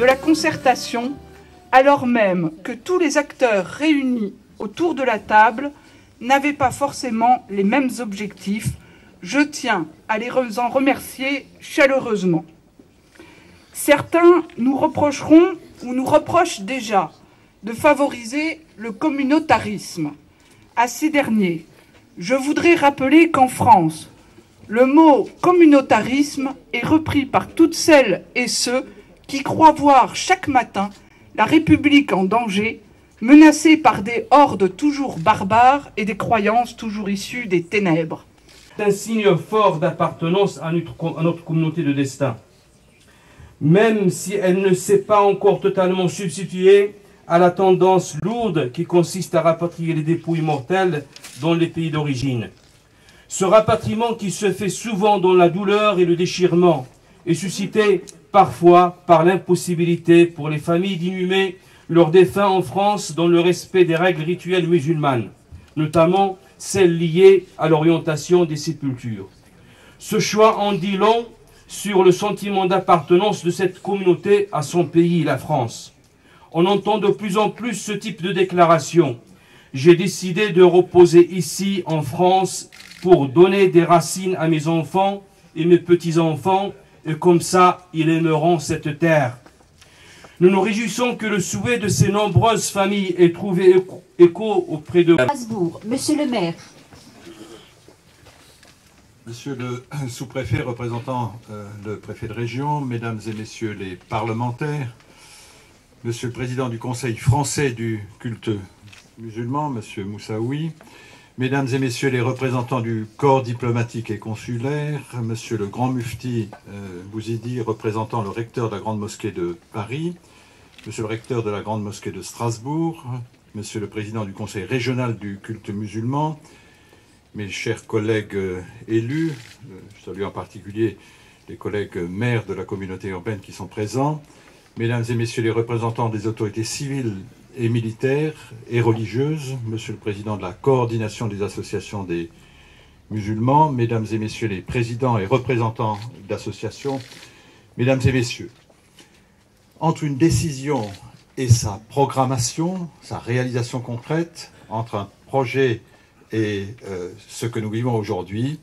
la concertation, alors même que tous les acteurs réunis autour de la table n'avaient pas forcément les mêmes objectifs. Je tiens à les en remercier chaleureusement. Certains nous reprocheront ou nous reprochent déjà de favoriser le communautarisme. À ces derniers, je voudrais rappeler qu'en France, le mot communautarisme est repris par toutes celles et ceux qui croient voir chaque matin la République en danger, menacée par des hordes toujours barbares et des croyances toujours issues des ténèbres. C'est un signe fort d'appartenance à notre communauté de destin, même si elle ne s'est pas encore totalement substituée à la tendance lourde qui consiste à rapatrier les dépouilles mortelles dans les pays d'origine. Ce rapatriement qui se fait souvent dans la douleur et le déchirement est suscité parfois par l'impossibilité pour les familles d'inhumer leurs défunts en France dans le respect des règles rituelles musulmanes, notamment celles liées à l'orientation des sépultures. Ce choix en dit long sur le sentiment d'appartenance de cette communauté à son pays, la France. On entend de plus en plus ce type de déclaration. J'ai décidé de reposer ici, en France, pour donner des racines à mes enfants et mes petits-enfants, et comme ça, ils aimeront cette terre. Nous nous réjouissons que le souhait de ces nombreuses familles ait trouvé écho auprès de Strasbourg. Monsieur le maire. Monsieur le sous-préfet représentant le préfet de région, mesdames et messieurs les parlementaires, monsieur le président du Conseil français du culte musulman, monsieur Moussaoui, mesdames et messieurs les représentants du corps diplomatique et consulaire, monsieur le grand mufti Bouzidi, représentant le recteur de la Grande Mosquée de Paris, monsieur le recteur de la Grande Mosquée de Strasbourg, monsieur le président du Conseil régional du culte musulman, mes chers collègues élus, je salue en particulier les collègues maires de la communauté urbaine qui sont présents, mesdames et messieurs les représentants des autorités civiles et militaires et religieuses, monsieur le président de la coordination des associations des musulmans, mesdames et messieurs les présidents et représentants d'associations, mesdames et messieurs, entre une décision et sa programmation, sa réalisation concrète, entre un projet et ce que nous vivons aujourd'hui,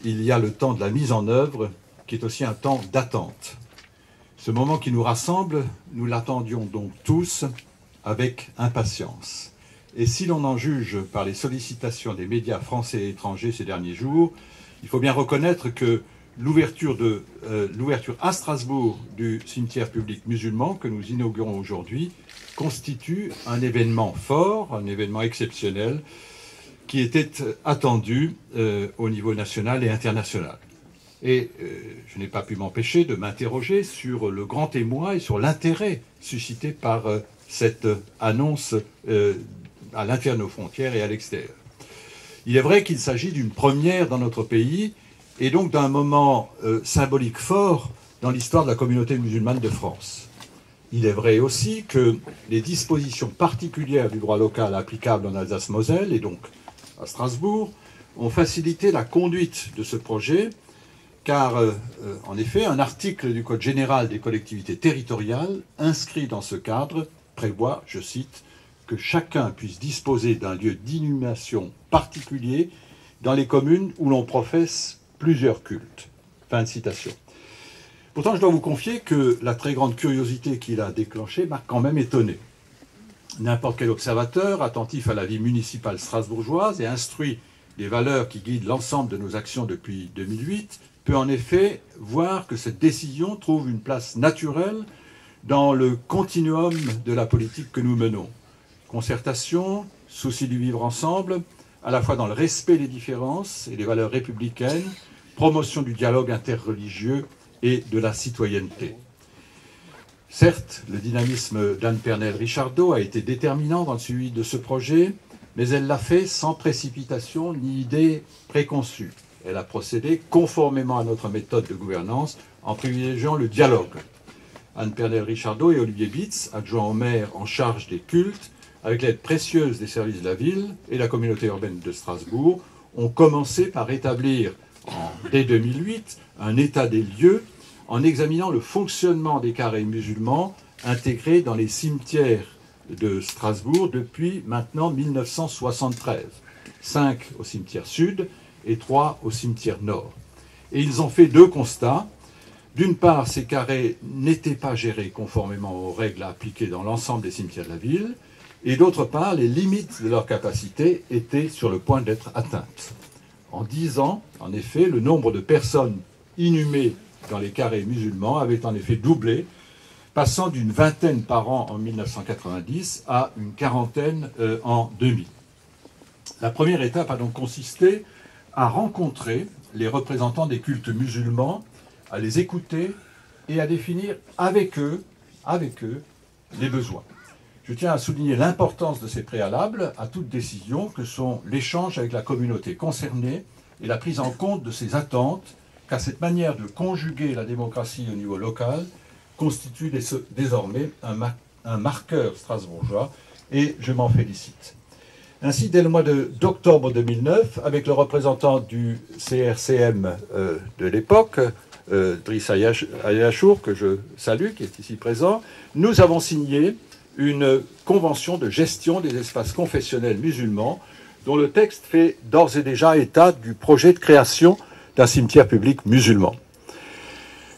il y a le temps de la mise en œuvre qui est aussi un temps d'attente. Ce moment qui nous rassemble, nous l'attendions donc tous avec impatience. Et si l'on en juge par les sollicitations des médias français et étrangers ces derniers jours, il faut bien reconnaître que l'ouverture à Strasbourg du cimetière public musulman que nous inaugurons aujourd'hui constitue un événement fort, un événement exceptionnel qui était attendu au niveau national et international. Et je n'ai pas pu m'empêcher de m'interroger sur le grand émoi et sur l'intérêt suscité par cette annonce à l'intérieur de nos frontières et à l'extérieur. Il est vrai qu'il s'agit d'une première dans notre pays et donc d'un moment symbolique fort dans l'histoire de la communauté musulmane de France. Il est vrai aussi que les dispositions particulières du droit local applicable en Alsace-Moselle et donc à Strasbourg ont facilité la conduite de ce projet car, en effet, un article du Code général des collectivités territoriales inscrit dans ce cadre prévoit, je cite, que chacun puisse disposer d'un lieu d'inhumation particulier dans les communes où l'on professe plusieurs cultes. Fin de citation. Pourtant, je dois vous confier que la très grande curiosité qu'il a déclenchée m'a quand même étonné. N'importe quel observateur, attentif à la vie municipale strasbourgeoise et instruit des valeurs qui guident l'ensemble de nos actions depuis 2008, peut en effet voir que cette décision trouve une place naturelle dans le continuum de la politique que nous menons. Concertation, souci du vivre ensemble, à la fois dans le respect des différences et des valeurs républicaines, promotion du dialogue interreligieux et de la citoyenneté. Certes, le dynamisme d'Anne Pernelle-Richardot a été déterminant dans le suivi de ce projet, mais elle l'a fait sans précipitation ni idée préconçue. Elle a procédé conformément à notre méthode de gouvernance en privilégiant le dialogue. Anne Pernelle-Richardot et Olivier Bitz, adjoints au maire en charge des cultes, avec l'aide précieuse des services de la ville et la communauté urbaine de Strasbourg, ont commencé par établir, dès 2008, un état des lieux en examinant le fonctionnement des carrés musulmans intégrés dans les cimetières de Strasbourg depuis maintenant 1973. 5 au cimetière sud et 3 au cimetière nord. Et ils ont fait 2 constats. D'une part, ces carrés n'étaient pas gérés conformément aux règles appliquées dans l'ensemble des cimetières de la ville, et d'autre part, les limites de leur capacité étaient sur le point d'être atteintes. En 10 ans, en effet, le nombre de personnes inhumées dans les carrés musulmans avait en effet doublé, passant d'une 20aine par an en 1990 à une 40aine en 2000. La première étape a donc consisté à rencontrer les représentants des cultes musulmans, à les écouter et à définir avec eux, les besoins. Je tiens à souligner l'importance de ces préalables à toute décision que sont l'échange avec la communauté concernée et la prise en compte de ses attentes, car cette manière de conjuguer la démocratie au niveau local constitue désormais un marqueur strasbourgeois, et je m'en félicite. Ainsi, dès le mois d'octobre 2009, avec le représentant du CRCM de l'époque, Driss Ayachour, que je salue, qui est ici présent, nous avons signé une convention de gestion des espaces confessionnels musulmans, dont le texte fait d'ores et déjà état du projet de création d'un cimetière public musulman.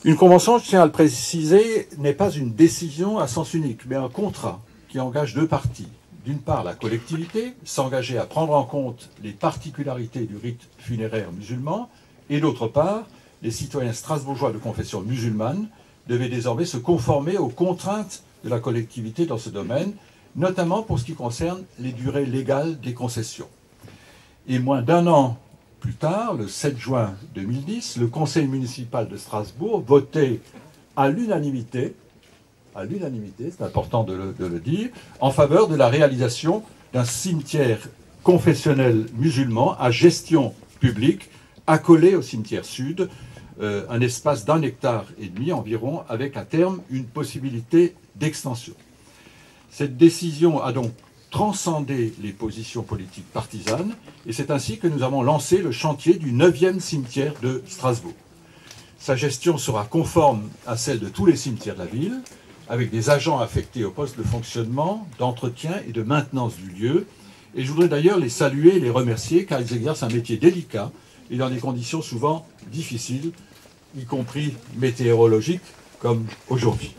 Une convention, je tiens à le préciser, n'est pas une décision à sens unique, mais un contrat qui engage 2 parties. D'une part, la collectivité, s'engager à prendre en compte les particularités du rite funéraire musulman, et d'autre part, les citoyens strasbourgeois de confession musulmane devaient désormais se conformer aux contraintes de la collectivité dans ce domaine, notamment pour ce qui concerne les durées légales des concessions. Et moins d'1 an plus tard, le 7 juin 2010, le conseil municipal de Strasbourg votait à l'unanimité, c'est important de le dire, en faveur de la réalisation d'un cimetière confessionnel musulman à gestion publique accolé au cimetière sud, un espace d'1,5 hectare environ, avec à terme une possibilité d'extension. Cette décision a donc transcendé les positions politiques partisanes, et c'est ainsi que nous avons lancé le chantier du 9e cimetière de Strasbourg. Sa gestion sera conforme à celle de tous les cimetières de la ville, avec des agents affectés au poste de fonctionnement, d'entretien et de maintenance du lieu. Et je voudrais d'ailleurs les saluer et les remercier, car ils exercent un métier délicat et dans des conditions souvent difficiles, y compris météorologiques, comme aujourd'hui.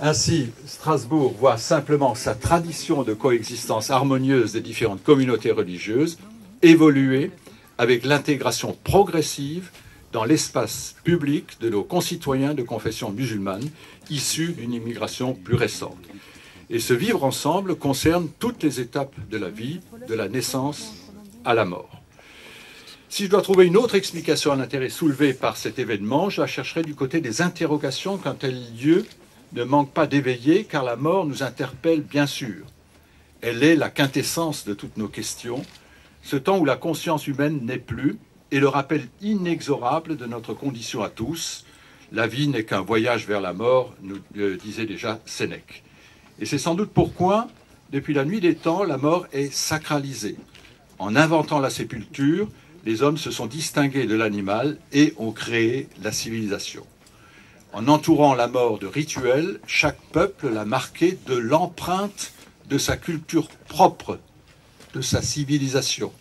Ainsi, Strasbourg voit simplement sa tradition de coexistence harmonieuse des différentes communautés religieuses évoluer avec l'intégration progressive dans l'espace public de nos concitoyens de confession musulmane issus d'une immigration plus récente. Et ce vivre ensemble concerne toutes les étapes de la vie, de la naissance à la mort. Si je dois trouver une autre explication à l'intérêt soulevé par cet événement, je la chercherai du côté des interrogations quand elles lieu ne manque pas d'éveiller, car la mort nous interpelle bien sûr. Elle est la quintessence de toutes nos questions, ce temps où la conscience humaine n'est plus, et le rappel inexorable de notre condition à tous. La vie n'est qu'un voyage vers la mort, nous disait déjà Sénèque. Et c'est sans doute pourquoi, depuis la nuit des temps, la mort est sacralisée. En inventant la sépulture, les hommes se sont distingués de l'animal et ont créé la civilisation. En entourant la mort de rituels, chaque peuple l'a marqué de l'empreinte de sa culture propre, de sa civilisation.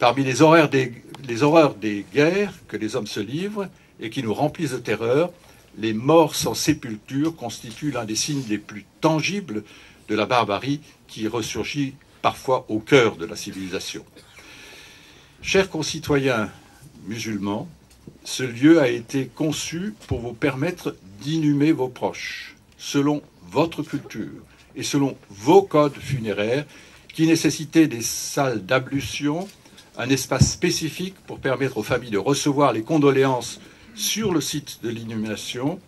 Parmi les horreurs des guerres que les hommes se livrent et qui nous remplissent de terreur, les morts sans sépulture constituent l'un des signes les plus tangibles de la barbarie qui ressurgit parfois au cœur de la civilisation. Chers concitoyens musulmans, ce lieu a été conçu pour vous permettre d'inhumer vos proches, selon votre culture et selon vos codes funéraires, qui nécessitaient des salles d'ablution, un espace spécifique pour permettre aux familles de recevoir les condoléances sur le site de l'inhumation,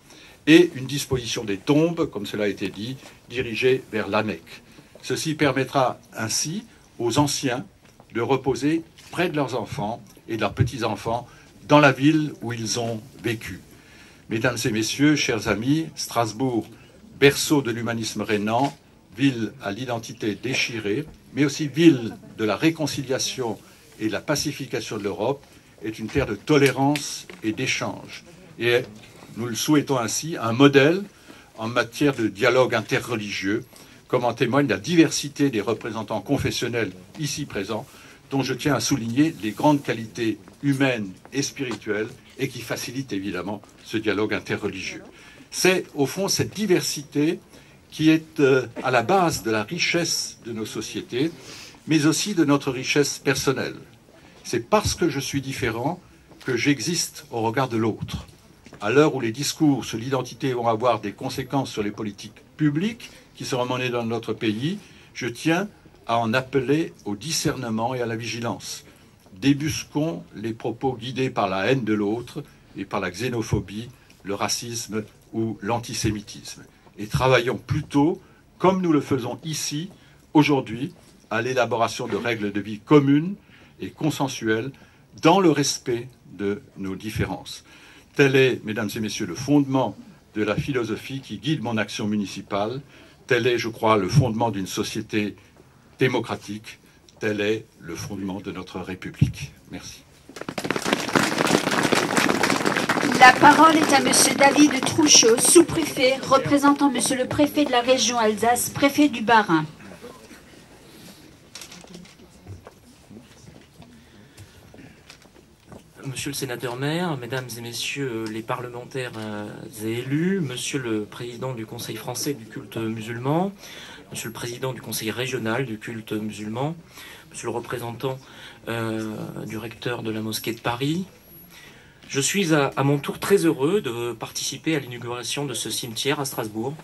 et une disposition des tombes, comme cela a été dit, dirigée vers la Mecque. Ceci permettra ainsi aux anciens de reposer près de leurs enfants et de leurs petits-enfants dans la ville où ils ont vécu. Mesdames et messieurs, chers amis, Strasbourg, berceau de l'humanisme rhénan, ville à l'identité déchirée, mais aussi ville de la réconciliation et de la pacification de l'Europe, est une terre de tolérance et d'échange. Et nous le souhaitons ainsi, un modèle en matière de dialogue interreligieux, comme en témoigne la diversité des représentants confessionnels ici présents, dont je tiens à souligner les grandes qualités humaines et spirituelles et qui facilitent évidemment ce dialogue interreligieux. C'est au fond cette diversité qui est à la base de la richesse de nos sociétés, mais aussi de notre richesse personnelle. C'est parce que je suis différent que j'existe au regard de l'autre. À l'heure où les discours sur l'identité vont avoir des conséquences sur les politiques publiques qui seront menées dans notre pays, je tiens à en appeler au discernement et à la vigilance. Débusquons les propos guidés par la haine de l'autre et par la xénophobie, le racisme ou l'antisémitisme. Et travaillons plutôt, comme nous le faisons ici, aujourd'hui, à l'élaboration de règles de vie communes et consensuelles dans le respect de nos différences. Tel est, mesdames et messieurs, le fondement de la philosophie qui guide mon action municipale. Tel est, je crois, le fondement d'une société démocratique. Tel est le fondement de notre République. Merci. La parole est à Monsieur David Trouchot, sous-préfet, représentant Monsieur le préfet de la région Alsace, préfet du Bas-Rhin. Monsieur le sénateur-maire, mesdames et messieurs les parlementaires et élus, monsieur le président du Conseil français du culte musulman, monsieur le président du Conseil régional du culte musulman, monsieur le représentant du recteur de la mosquée de Paris, je suis à mon tour très heureux de participer à l'inauguration de ce cimetière à Strasbourg.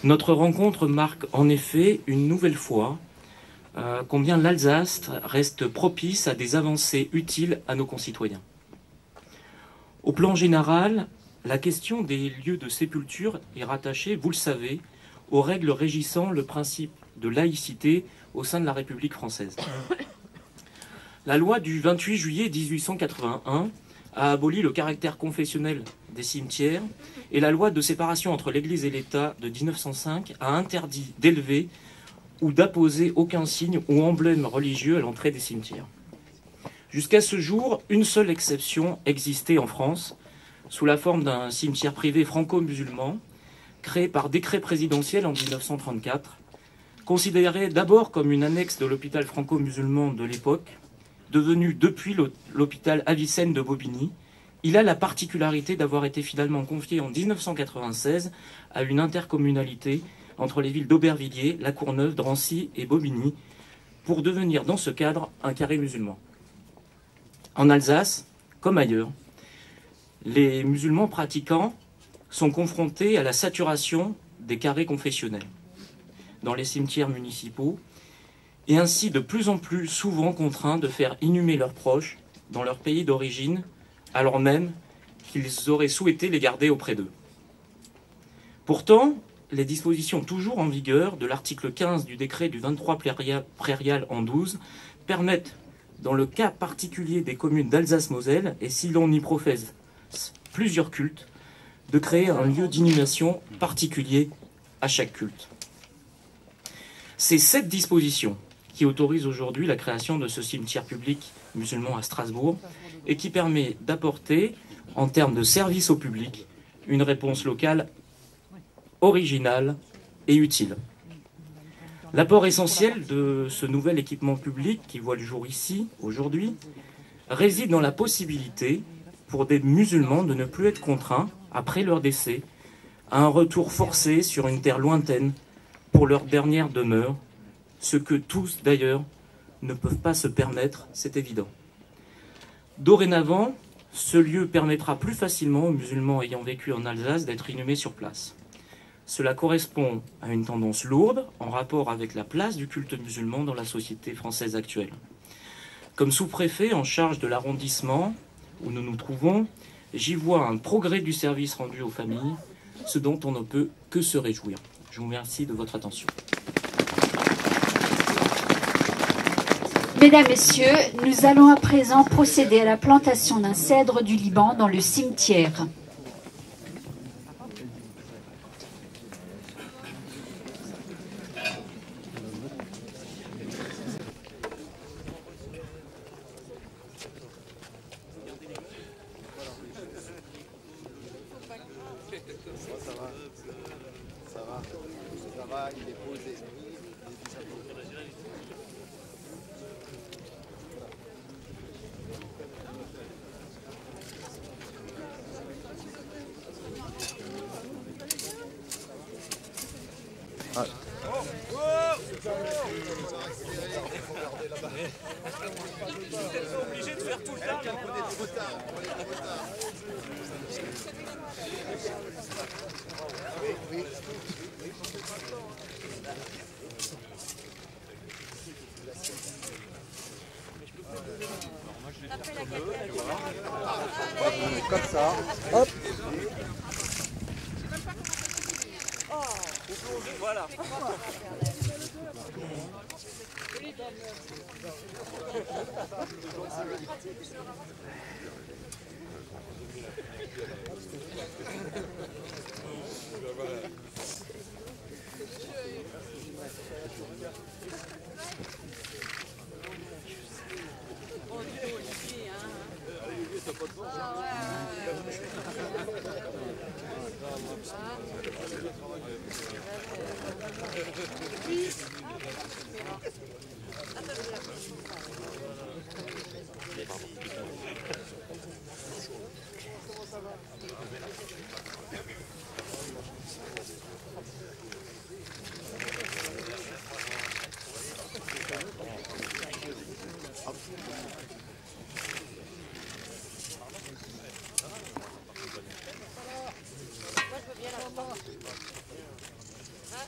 Notre rencontre marque en effet une nouvelle fois combien l'Alsace reste propice à des avancées utiles à nos concitoyens. Au plan général, la question des lieux de sépulture est rattachée, vous le savez, aux règles régissant le principe de laïcité au sein de la République française. La loi du 28 juillet 1881 a aboli le caractère confessionnel des cimetières et la loi de séparation entre l'Église et l'État de 1905 a interdit d'élever ou d'apposer aucun signe ou emblème religieux à l'entrée des cimetières. Jusqu'à ce jour, une seule exception existait en France, sous la forme d'un cimetière privé franco-musulman, créé par décret présidentiel en 1934, considéré d'abord comme une annexe de l'hôpital franco-musulman de l'époque, devenu depuis l'hôpital Avicenne de Bobigny. Il a la particularité d'avoir été finalement confié en 1996 à une intercommunalité entre les villes d'Aubervilliers, La Courneuve, Drancy et Bobigny, pour devenir dans ce cadre un carré musulman. En Alsace, comme ailleurs, les musulmans pratiquants sont confrontés à la saturation des carrés confessionnels dans les cimetières municipaux et ainsi de plus en plus souvent contraints de faire inhumer leurs proches dans leur pays d'origine, alors même qu'ils auraient souhaité les garder auprès d'eux. Pourtant, les dispositions toujours en vigueur de l'article 15 du décret du 23 prairial en 12 permettent, dans le cas particulier des communes d'Alsace-Moselle, et si l'on y professe plusieurs cultes, de créer un lieu d'inhumation particulier à chaque culte. C'est cette disposition qui autorise aujourd'hui la création de ce cimetière public musulman à Strasbourg et qui permet d'apporter, en termes de service au public, une réponse locale originale et utile. L'apport essentiel de ce nouvel équipement public qui voit le jour ici, aujourd'hui, réside dans la possibilité pour des musulmans de ne plus être contraints, après leur décès, à un retour forcé sur une terre lointaine pour leur dernière demeure, ce que tous, d'ailleurs, ne peuvent pas se permettre, c'est évident. Dorénavant, ce lieu permettra plus facilement aux musulmans ayant vécu en Alsace d'être inhumés sur place. Cela correspond à une tendance lourde en rapport avec la place du culte musulman dans la société française actuelle. Comme sous-préfet en charge de l'arrondissement où nous nous trouvons, j'y vois un progrès du service rendu aux familles, ce dont on ne peut que se réjouir. Je vous remercie de votre attention. Mesdames, Messieurs, nous allons à présent procéder à la plantation d'un cèdre du Liban dans le cimetière. Ça va. Obligé de faire tout le temps. Comme ça. Hop. Voilà.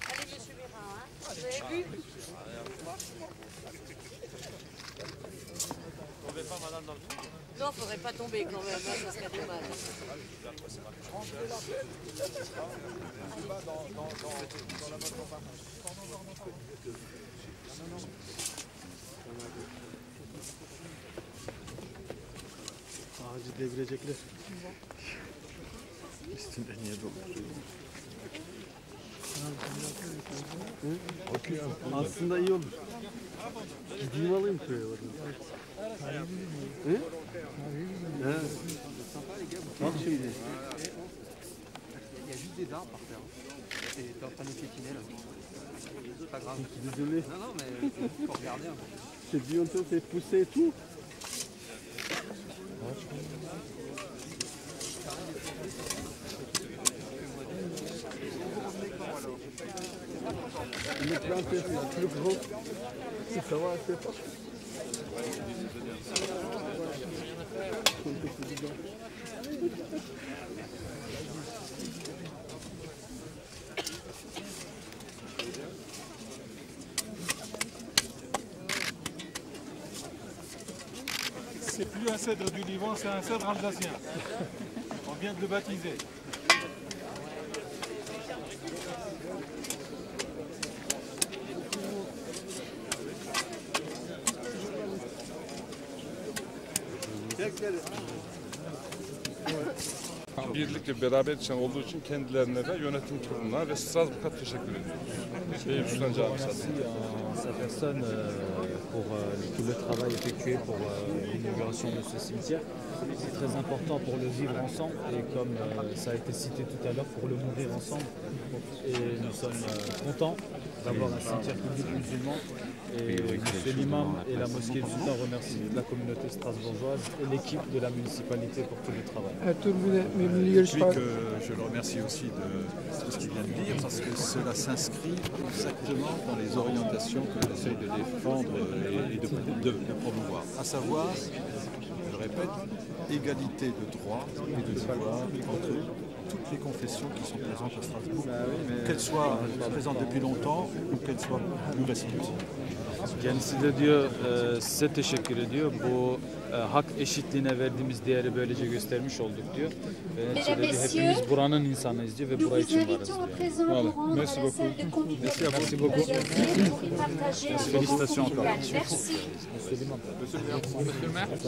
Allez, monsieur Bérin, vous avez vu? Tombez pas, madame, dans le trou. Non, faudrait pas tomber quand même, ça serait dommage. Ağacı devirecekler. Üstünde niye dolaşıyor? Aslında iyi olur. Gideyim alayım köye oradan. He? He. Bak şimdi. Il y a juste des arbres par terre. T'es en train de nous piétiner là. C'est pas grave. Désolé. Non, non, mais faut regarder un peu. C'est bientôt c'est poussé et tout. Il est planté, c'est le plus gros. Ça va, c'est pas. C'est plus un cèdre du Liban, c'est un cèdre alsacien. On vient de le baptiser. Birlik ve beraber için olduğu için kendilerine de yönetim kuruluna ve Strasbourg'a teşekkür ediyoruz. Beylikdüzü'nden Cami sa personne pour tout le travail effectué pour l'inauguration de ce cimetière. C'est très important pour le vivre ensemble et comme ça a été cité tout à l'heure, pour le mourir ensemble. Et nous sommes contents d'avoir un cimetière public musulman. Et M. l'imam et la mosquée du Sultan remercient la communauté strasbourgeoise et l'équipe de la municipalité pour tout le travail. Et puis que je le remercie aussi de tout ce qu'il vient de dire, parce que cela s'inscrit exactement dans les orientations que j'essaye de défendre et de promouvoir. À savoir, je répète, égalité de droits et de devoirs entre toutes les confessions qui sont présentes à Strasbourg, qu'elles soient présentes depuis longtemps ou qu'elles soient plus récentes. Kendisi de diyor size teşekkür ediyor. Bu hak eşitliğine verdiğimiz değeri böylece göstermiş olduk diyor. Ve hepimiz buranın insanıyız diyor ve burayı için varız diyor. Voilà. Merci beaucoup. Merci beaucoup. Félicitations encore.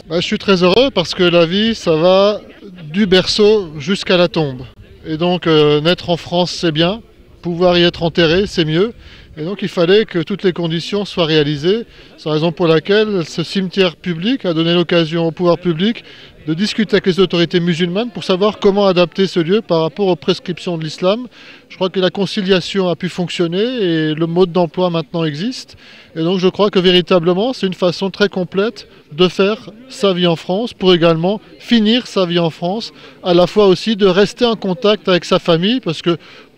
Je suis très heureux parce que la vie, ça va du berceau jusqu'à la tombe. Et donc naître en France, c'est bien. Pouvoir y être enterré, c'est mieux. Et donc il fallait que toutes les conditions soient réalisées. C'est la raison pour laquelle ce cimetière public a donné l'occasion au pouvoir public de discuter avec les autorités musulmanes pour savoir comment adapter ce lieu par rapport aux prescriptions de l'islam. Je crois que la conciliation a pu fonctionner et le mode d'emploi maintenant existe. Et donc je crois que véritablement c'est une façon très complète de faire sa vie en France pour également finir sa vie en France, à la fois aussi de rester en contact avec sa famille, parce que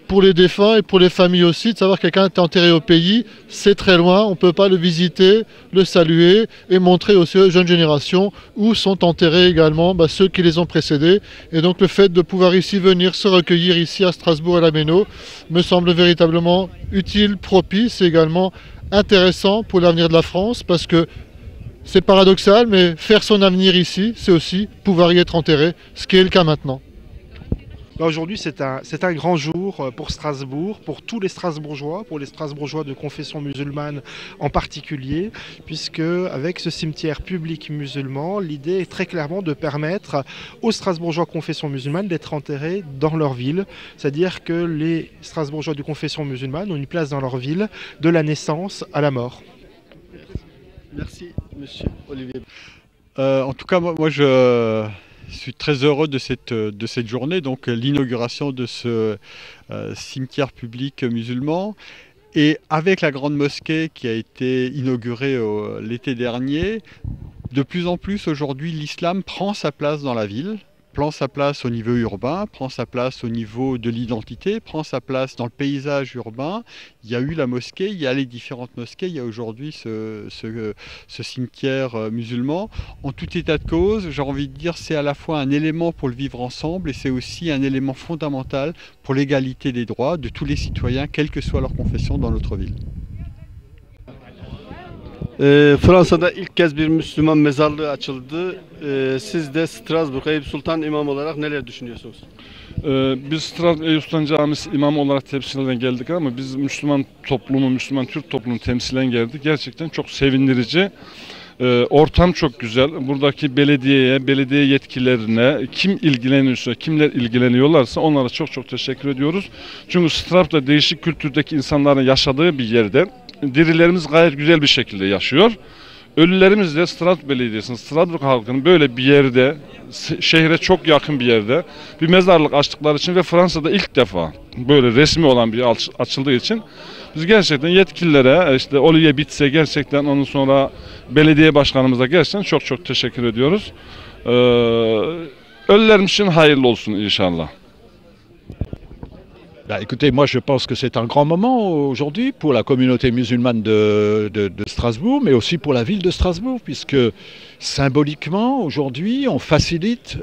pour les défunts et pour les familles aussi, de savoir que quelqu'un est enterré au pays, c'est très loin, on ne peut pas le visiter, le saluer et montrer aussi aux jeunes générations où sont enterrés également ceux qui les ont précédés. Et donc le fait de pouvoir ici venir se recueillir ici à Strasbourg à la Méno me semble véritablement utile, propice et également intéressant pour l'avenir de la France, parce que c'est paradoxal, mais faire son avenir ici, c'est aussi pouvoir y être enterré, ce qui est le cas maintenant. Aujourd'hui, c'est un grand jour pour Strasbourg, pour tous les Strasbourgeois, pour les Strasbourgeois de confession musulmane en particulier, puisque avec ce cimetière public musulman, l'idée est très clairement de permettre aux Strasbourgeois de confession musulmane d'être enterrés dans leur ville. C'est-à-dire que les Strasbourgeois de confession musulmane ont une place dans leur ville de la naissance à la mort. Merci, monsieur Olivier. En tout cas, moi je suis très heureux de cette journée, donc l'inauguration de ce cimetière public musulman. Et avec la grande mosquée qui a été inaugurée l'été dernier, de plus en plus aujourd'hui l'islam prend sa place dans la ville, prend sa place au niveau urbain, prend sa place au niveau de l'identité, prend sa place dans le paysage urbain. Il y a eu la mosquée, il y a les différentes mosquées, il y a aujourd'hui ce cimetière musulman. En tout état de cause, j'ai envie de dire, c'est à la fois un élément pour le vivre ensemble et c'est aussi un élément fondamental pour l'égalité des droits de tous les citoyens, quelle que soit leur confession dans notre ville. Fransa'da ilk kez bir Müslüman mezarlığı açıldı. Siz de Strasbourg Eyüp Sultan imamı olarak neler düşünüyorsunuz? Biz Strasbourg Eyüp Sultan Camisi imamı olarak temsilen geldik ama biz Müslüman toplumu, Müslüman Türk toplumunu temsilen geldik. Gerçekten çok sevindirici. Ortam çok güzel. Buradaki belediye yetkililerine, kim ilgileniyorsa, kimler ilgileniyorlarsa onlara çok teşekkür ediyoruz. Çünkü Strasbourg'da değişik kültürdeki insanların yaşadığı bir yerde dirilerimiz gayet güzel bir şekilde yaşıyor. Ölülerimiz de Strasbourg Belediyesi'nin, Strasbourg halkının böyle bir yerde, şehre çok yakın bir yerde bir mezarlık açtıkları için ve Fransa'da ilk defa böyle resmi olan bir açıldığı için biz gerçekten yetkililere, işte Olivier Bitz'e gerçekten ondan sonra belediye başkanımıza gerçekten çok teşekkür ediyoruz. Ölülerimiz için hayırlı olsun inşallah. Écoutez, moi je pense que c'est un grand moment aujourd'hui pour la communauté musulmane de Strasbourg, mais aussi pour la ville de Strasbourg, puisque symboliquement aujourd'hui on facilite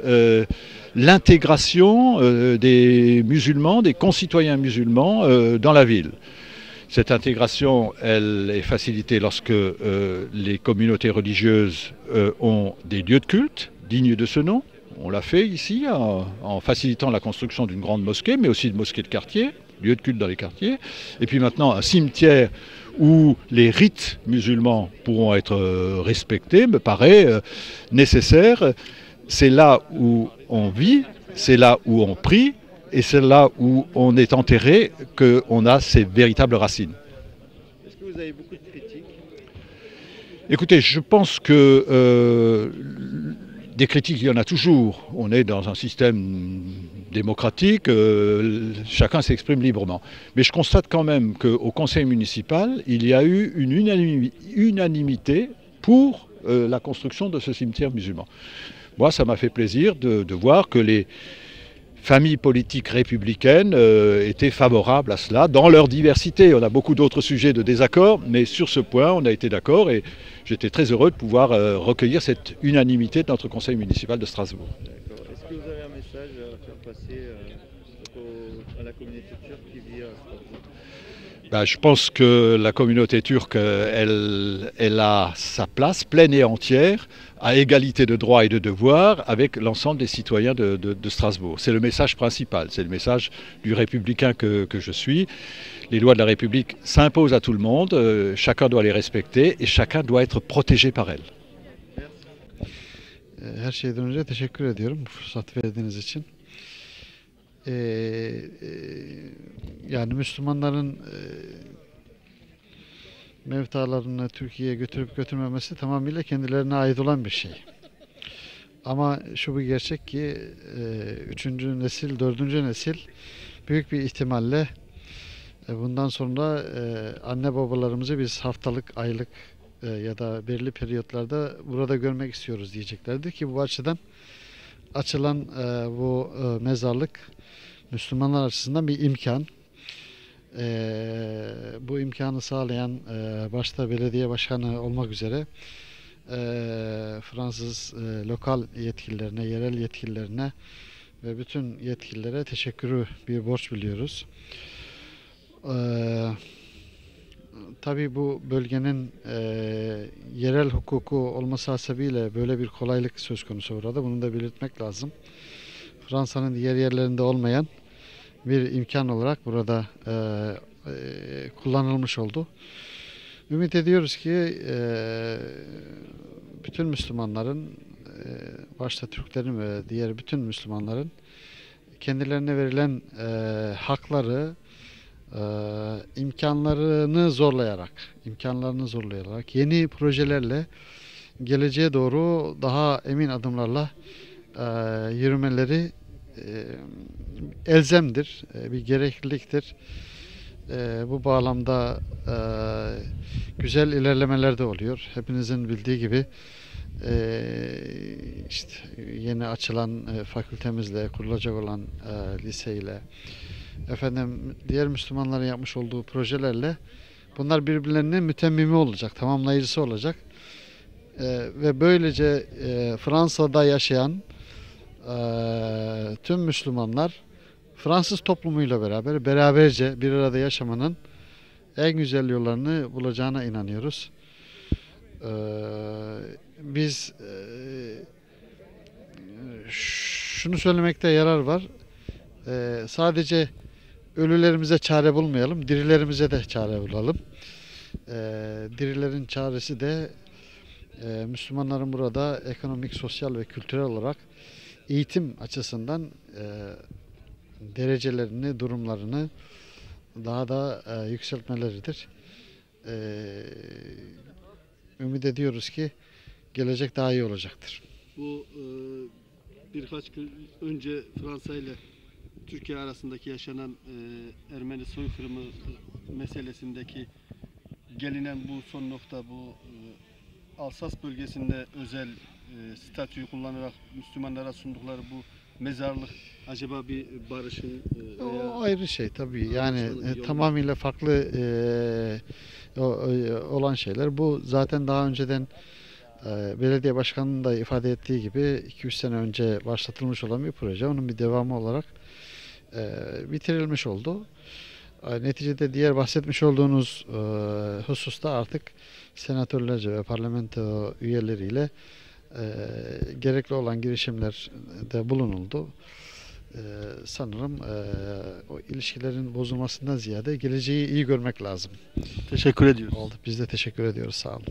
l'intégration des musulmans, des concitoyens musulmans dans la ville. Cette intégration, elle est facilitée lorsque les communautés religieuses ont des lieux de culte dignes de ce nom. On l'a fait ici en facilitant la construction d'une grande mosquée, mais aussi de mosquées de quartier, lieux de culte dans les quartiers. Et puis maintenant, un cimetière où les rites musulmans pourront être respectés me paraît nécessaire. C'est là où on vit, c'est là où on prie, et c'est là où on est enterré qu'on a ses véritables racines. Est-ce que vous avez beaucoup de critiques? Écoutez, je pense que des critiques, il y en a toujours. On est dans un système démocratique, chacun s'exprime librement. Mais je constate quand même qu'au conseil municipal, il y a eu une unanimité pour la construction de ce cimetière musulman. Moi, ça m'a fait plaisir de voir que les familles politiques républicaines étaient favorables à cela, dans leur diversité. On a beaucoup d'autres sujets de désaccord, mais sur ce point, on a été d'accord et j'étais très heureux de pouvoir recueillir cette unanimité de notre conseil municipal de Strasbourg. D'accord. Est-ce que vous avez un message à faire passer à la communauté turque qui vit à Strasbourg? Je pense que la communauté turque, elle a sa place pleine et entière, à égalité de droits et de devoirs avec l'ensemble des citoyens de Strasbourg. C'est le message principal, c'est le message du républicain que je suis. Les lois de la République s'imposent à tout le monde, chacun doit les respecter et chacun doit être protégé par elles. Her şeyden önce teşekkür ediyorum bu fırsat verdiğiniz için. Yani Müslümanların mevtalarını Türkiye'ye götürüp götürmemesi tamamıyla kendilerine ait olan bir şey. Ama şu bir gerçek ki 3. nesil, 4. nesil büyük bir ihtimalle bundan sonra anne babalarımızı biz haftalık, aylık ya da belirli periyotlarda burada görmek istiyoruz diyeceklerdir ki bu açıdan açılan bu mezarlık Müslümanlar açısından bir imkan. Bu imkanı sağlayan başta belediye başkanı olmak üzere Fransız lokal yetkililerine, yerel yetkililerine ve bütün yetkililere teşekkürü bir borç biliyoruz. Tabii bu bölgenin yerel hukuku olması hasebiyle böyle bir kolaylık söz konusu burada. Bunu da belirtmek lazım. Fransa'nın diğer yerlerinde olmayan bir imkan olarak burada kullanılmış oldu. Ümit ediyoruz ki bütün Müslümanların, başta Türklerin ve diğer bütün Müslümanların kendilerine verilen hakları, imkanlarını zorlayarak yeni projelerle geleceğe doğru daha emin adımlarla yürümeleri elzemdir, bir gerekliliktir. Bu bağlamda güzel ilerlemeler de oluyor. Hepinizin bildiği gibi işte yeni açılan fakültemizle, kurulacak olan liseyle, diğer Müslümanların yapmış olduğu projelerle bunlar birbirlerinin mütemmimi olacak, tamamlayıcısı olacak. Ve böylece Fransa'da yaşayan tüm Müslümanlar Fransız toplumuyla beraberce bir arada yaşamanın en güzel yollarını bulacağına inanıyoruz. Biz şunu söylemekte yarar var. Sadece ölülerimize çare bulmayalım, dirilerimize de çare bulalım. Dirilerin çaresi de Müslümanların burada ekonomik, sosyal ve kültürel olarak eğitim açısından derecelerini, durumlarını daha da yükseltmeleridir. Ümit ediyoruz ki gelecek daha iyi olacaktır. Bu birkaç gün önce Fransa ile Türkiye arasındaki yaşanan Ermeni soykırımı meselesindeki gelinen bu son nokta, bu Alsas bölgesinde özel statüyü kullanarak Müslümanlara sundukları bu mezarlık acaba bir barışın o ayrı şey tabii. Yani tamamıyla farklı olan şeyler. Bu zaten daha önceden belediye başkanının da ifade ettiği gibi 2-3 sene önce başlatılmış olan bir proje. Onun bir devamı olarak bitirilmiş oldu. Neticede diğer bahsetmiş olduğunuz hususta artık senatörlerce ve parlamento üyeleriyle gerekli olan girişimlerde bulunuldu. Sanırım o ilişkilerin bozulmasından ziyade geleceği iyi görmek lazım. Teşekkür ediyoruz. Oldu. Biz de teşekkür ediyoruz. Sağ olun.